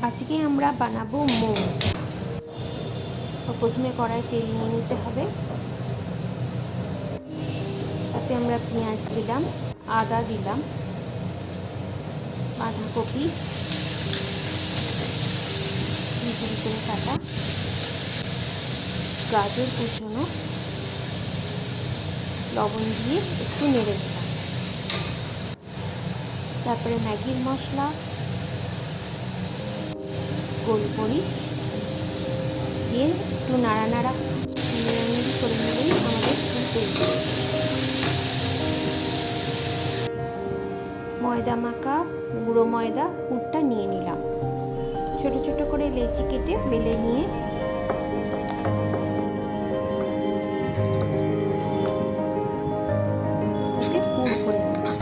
আজকে আমরা বানাবো মোমো। প্রথমে কড়াই তেল নিয়ে নিতে হবে, তাতে আমরা পেঁয়াজ দিলাম, আদা দিলাম, বাঁধাকপি ঝিরি করে কাটা, গাজর কুচনো, লবণ দিয়ে একটু নেড়ে দিলাম। তারপরে ম্যাগির মশলা, গোলমরিচ দিয়ে একটু নাড়ানাড়া নেড়ানেড়ি করে নিলেই আমাদের ফুল তৈরি। ময়দা মাখা গুঁড়ো ময়দা পুরটা নিয়ে নিলাম, ছোট ছোট করে লেচি কেটে বেলে নিয়ে তাতে পুর করে নিলাম।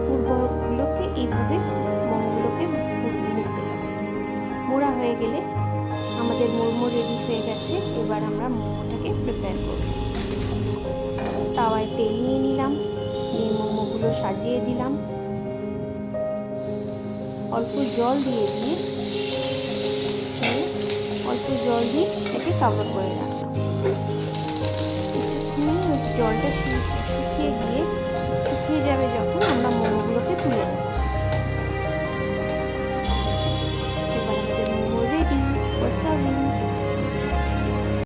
পুরগুলোকে এইভাবে মোমোগুলোকে মুড়তে হবে। মোড়া হয়ে গেলে আমাদের মোমো রেডি হয়ে গেছে। এবার আমরা মোমোটাকে প্রিপেয়ার করব। তাওয়ায় তেল নিয়ে নিলাম, নিয়ে মোমোগুলো সাজিয়ে দিলাম, অল্প জল দিয়ে এটাকে কভার করে রাখলাম। কিছুক্ষণ জলটা